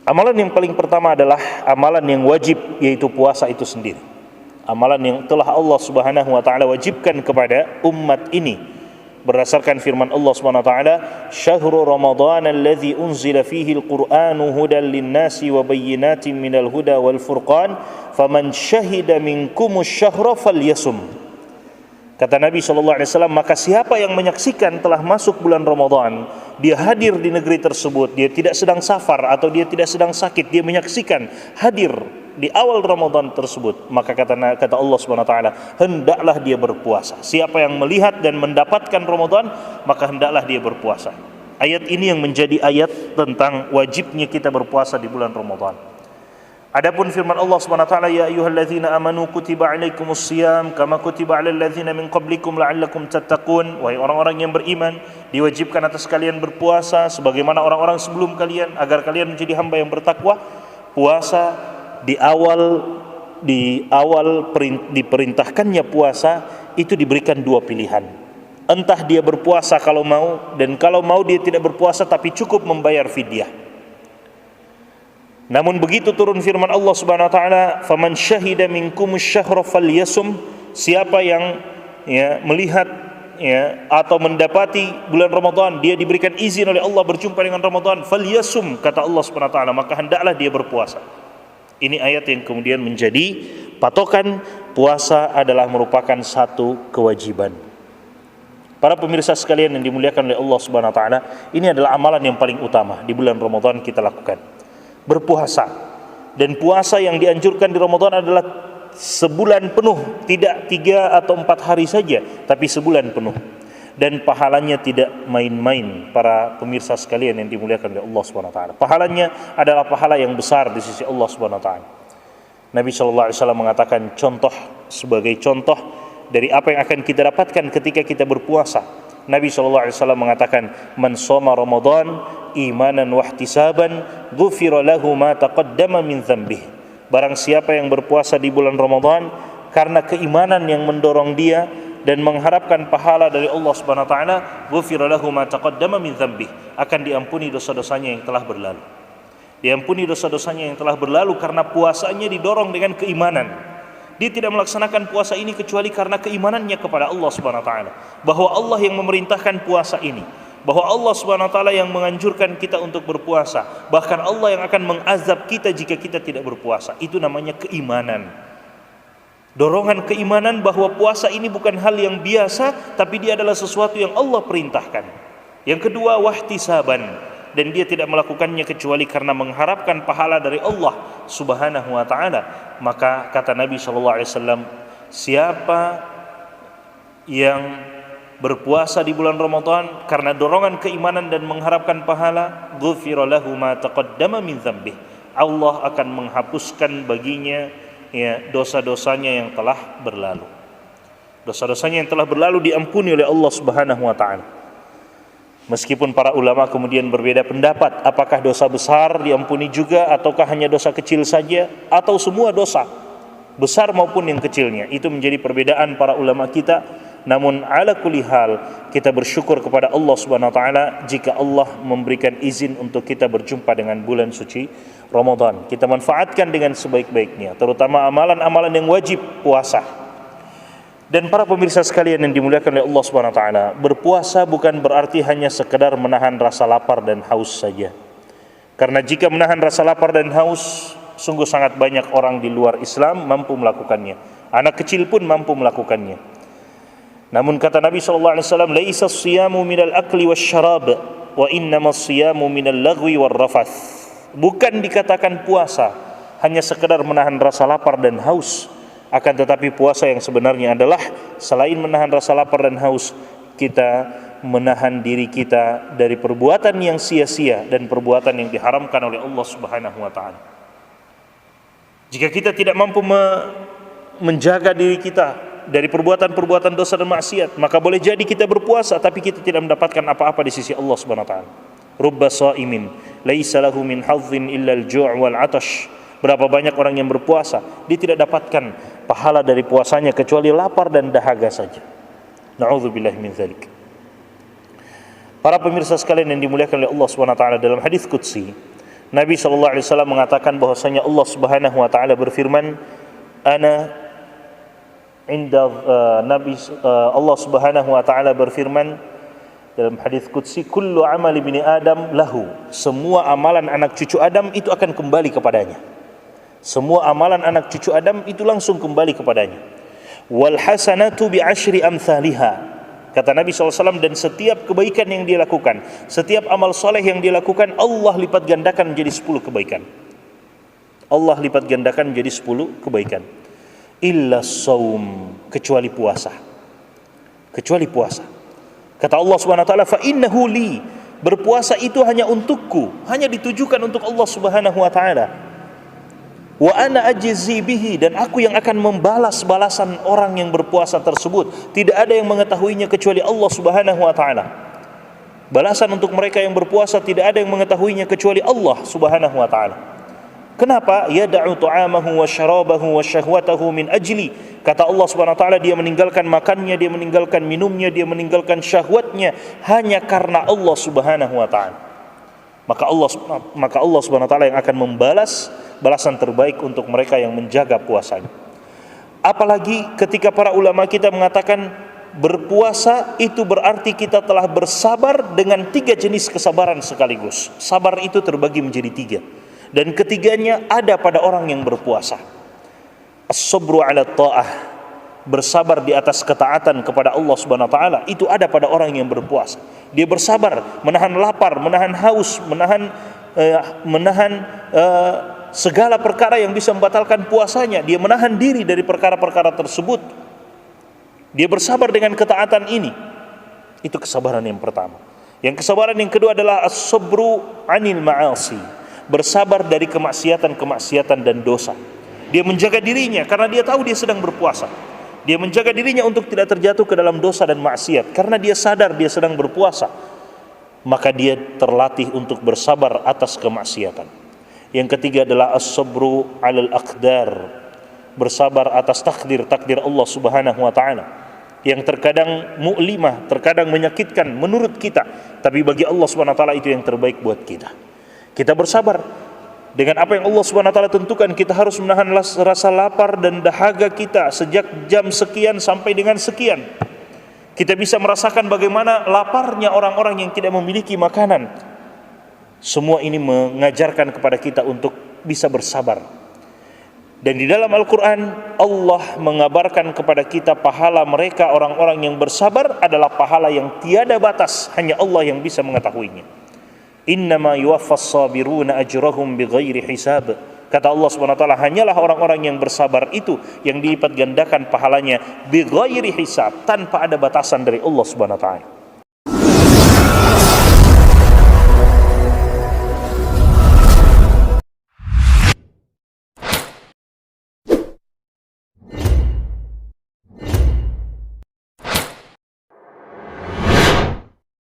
Amalan yang paling pertama adalah amalan yang wajib, yaitu puasa itu sendiri. Amalan yang telah Allah Subhanahu wa taala wajibkan kepada umat ini berdasarkan firman Allah Subhanahu wa taala, "Syahrul Ramadan alladzi unzila fihi al-Qur'anu hudan lin-nasi wa bayyinatin minal huda wal furqan, faman syahida minkumus syahra falyasum." Kata Nabi SAW, maka siapa yang menyaksikan telah masuk bulan Ramadan, dia hadir di negeri tersebut, dia tidak sedang safar atau dia tidak sedang sakit, dia menyaksikan hadir di awal Ramadan tersebut, maka kata Allah Subhanahu wa taala, hendaklah dia berpuasa. Siapa yang melihat dan mendapatkan Ramadan, maka hendaklah dia berpuasa. Ayat ini yang menjadi ayat tentang wajibnya kita berpuasa di bulan Ramadan. Adapun firman Allah Subhanahu wa taala, ya ayyuhalladzina amanu kutiba alaikumus shiyam kama kutiba alal ladzina min qablikum la'allakum tattaqun. Wahai orang-orang yang beriman, diwajibkan atas kalian berpuasa sebagaimana orang-orang sebelum kalian, agar kalian menjadi hamba yang bertakwa. Puasa diperintahkannya puasa itu diberikan dua pilihan. Entah dia berpuasa kalau mau, dan kalau mau dia tidak berpuasa tapi cukup membayar fidyah. Namun begitu turun firman Allah Subhanahu wa taala, faman syahida minkumus syahra falyasum, siapa yang melihat atau mendapati bulan Ramadan, dia diberikan izin oleh Allah berjumpa dengan Ramadan, falyasum, kata Allah Subhanahu wa taala, maka hendaklah dia berpuasa. Ini ayat yang kemudian menjadi patokan puasa adalah merupakan satu kewajiban. Para pemirsa sekalian yang dimuliakan oleh Allah Subhanahu wa taala, ini adalah amalan yang paling utama di bulan Ramadan kita lakukan. Berpuasa. Dan puasa yang dianjurkan di Ramadan adalah sebulan penuh, tidak 3 atau 4 hari saja, tapi sebulan penuh. Dan pahalanya tidak main-main, para pemirsa sekalian yang dimuliakan oleh Allah Subhanahu wa taala. Pahalanya adalah pahala yang besar di sisi Allah Subhanahu wa taala. Nabi sallallahu alaihi wasallam mengatakan sebagai contoh dari apa yang akan kita dapatkan ketika kita berpuasa. Nabi sallallahu alaihi wasallam mengatakan, "Man shoma Ramadan imanan wa ihtisaban, ghufira lahu ma taqaddama min dzambih." Barang siapa yang berpuasa di bulan Ramadan karena keimanan yang mendorong dia dan mengharapkan pahala dari Allah Subhanahu wa taala, ghufira lahu ma taqaddama min dzambih, akan diampuni dosa-dosanya yang telah berlalu. Diampuni dosa-dosanya yang telah berlalu karena puasanya didorong dengan keimanan. Dia tidak melaksanakan puasa ini kecuali karena keimanannya kepada Allah Subhanahu wa taala, bahwa Allah yang memerintahkan puasa ini, bahwa Allah Subhanahu wa taala yang menganjurkan kita untuk berpuasa, bahkan Allah yang akan mengazab kita jika kita tidak berpuasa. Itu namanya keimanan. Dorongan keimanan bahwa puasa ini bukan hal yang biasa, tapi dia adalah sesuatu yang Allah perintahkan. Yang kedua, wahtisaban, dan dia tidak melakukannya kecuali karena mengharapkan pahala dari Allah Subhanahu wa taala. Maka kata Nabi sallallahu alaihi wasallam, siapa yang berpuasa di bulan Ramadan karena dorongan keimanan dan mengharapkan pahala, ghufira lahu ma taqaddama min dzambih, Allah akan menghapuskan baginya dosa-dosanya yang telah berlalu. Dosa-dosanya yang telah berlalu diampuni oleh Allah Subhanahu wa taala. Meskipun para ulama kemudian berbeda pendapat, apakah dosa besar diampuni juga ataukah hanya dosa kecil saja, atau semua dosa besar maupun yang kecilnya. Itu menjadi perbedaan para ulama kita. Namun ala kulli hal, kita bersyukur kepada Allah Subhanahu wa taala jika Allah memberikan izin untuk kita berjumpa dengan bulan suci Ramadan. Kita manfaatkan dengan sebaik-baiknya, terutama amalan-amalan yang wajib, puasa. Dan para pemirsa sekalian yang dimuliakan oleh Allah Subhanahu wa taala, berpuasa bukan berarti hanya sekedar menahan rasa lapar dan haus saja. Karena jika menahan rasa lapar dan haus, sungguh sangat banyak orang di luar Islam mampu melakukannya. Anak kecil pun mampu melakukannya. Namun kata Nabi sallallahu alaihi wasallam, "Laisa as-siyamu minal akli wasyarab, wa innamas siyamu minal lagwi warrafath." Bukan dikatakan puasa hanya sekedar menahan rasa lapar dan haus. Akan tetapi puasa yang sebenarnya adalah selain menahan rasa lapar dan haus, kita menahan diri kita dari perbuatan yang sia-sia dan perbuatan yang diharamkan oleh Allah Subhanahu wa taala. Jika kita tidak mampu menjaga diri kita dari perbuatan-perbuatan dosa dan maksiat, maka boleh jadi kita berpuasa tapi kita tidak mendapatkan apa-apa di sisi Allah Subhanahu wa taala. Rubba shaimin laisa lahu min hazzin illa al-ju' wal 'atash. Berapa banyak orang yang berpuasa, dia tidak dapatkan pahala dari puasanya kecuali lapar dan dahaga saja. Na'udzubillah min dzalik. Para pemirsa sekalian yang dimuliakan oleh Allah Subhanahu wa taala, dalam hadis qudsi, Nabi SAW mengatakan bahwasanya Allah Subhanahu wa taala berfirman, ana inda Allah Subhanahu wa taala berfirman dalam hadis qudsi, kullu amali bini Adam lahu, semua amalan anak cucu Adam itu akan kembali kepadanya. Semua amalan anak cucu Adam itu langsung kembali kepadanya. Wal hasanatu bi asyri amsalha, kata Nabi SAW, dan setiap kebaikan yang dia lakukan, setiap amal soleh yang dia lakukan, Allah lipat gandakan menjadi 10 kebaikan. Allah lipat gandakan menjadi 10 kebaikan. Illa saum, kecuali puasa. Kecuali puasa. Kata Allah Subhanahu wa taala, fa innahu li, berpuasa itu hanya untukku, hanya ditujukan untuk Allah Subhanahu wa taala. Wa ana ajzi bihi, dan aku yang akan membalas balasan orang yang berpuasa tersebut. Tidak ada yang mengetahuinya kecuali Allah Subhanahu wa taala. Balasan untuk mereka yang berpuasa tidak ada yang mengetahuinya kecuali Allah Subhanahu wa taala. Kenapa? Yada'u ta'amahu wa syarabahu wa syahwatahu min ajli. Kata Allah Subhanahu wa taala, dia meninggalkan makannya, dia meninggalkan minumnya, dia meninggalkan syahwatnya hanya karena Allah Subhanahu wa taala. Maka Allah Subhanahu wa taala yang akan membalas balasan terbaik untuk mereka yang menjaga puasanya. Apalagi ketika para ulama kita mengatakan berpuasa itu berarti kita telah bersabar dengan 3 jenis kesabaran sekaligus. Sabar itu terbagi menjadi 3, dan ketiganya ada pada orang yang berpuasa. As-sabru 'ala ta'ah, bersabar di atas ketaatan kepada Allah Subhanahu wa taala, itu ada pada orang yang berpuasa. Dia bersabar menahan lapar, menahan haus, menahan segala perkara yang bisa membatalkan puasanya. Dia menahan diri dari perkara-perkara tersebut. Dia bersabar dengan ketaatan ini. Itu kesabaran yang pertama. Yang kesabaran yang kedua adalah as-sabru 'anil ma'asi, bersabar dari kemaksiatan-kemaksiatan dan dosa. Dia menjaga dirinya karena dia tahu dia sedang berpuasa. Dia menjaga dirinya untuk tidak terjatuh ke dalam dosa dan maksiat karena dia sadar dia sedang berpuasa. Maka dia terlatih untuk bersabar atas kemaksiatan. Yang ketiga adalah as-sabru 'alal aqdar, bersabar atas takdir Allah Subhanahu wa taala yang terkadang mu'limah, terkadang menyakitkan menurut kita, tapi bagi Allah Subhanahu wa taala itu yang terbaik buat kita. Kita bersabar dengan apa yang Allah Subhanahu wa taala tentukan. Kita harus menahan rasa lapar dan dahaga kita sejak jam sekian sampai dengan sekian. Kita bisa merasakan bagaimana laparnya orang-orang yang tidak memiliki makanan. Semua ini mengajarkan kepada kita untuk bisa bersabar. Dan di dalam Al-Quran Allah mengabarkan kepada kita pahala mereka orang-orang yang bersabar adalah pahala yang tiada batas, hanya Allah yang bisa mengetahuinya. Innama yuwaffas sabiruna ajrahum bighairi hisab. Kata Allah Subhanahu wa taala, hanyalah orang-orang yang bersabar itu yang dilipat gandakan pahalanya bighairi hisab, tanpa ada batasan dari Allah Subhanahu wa taala.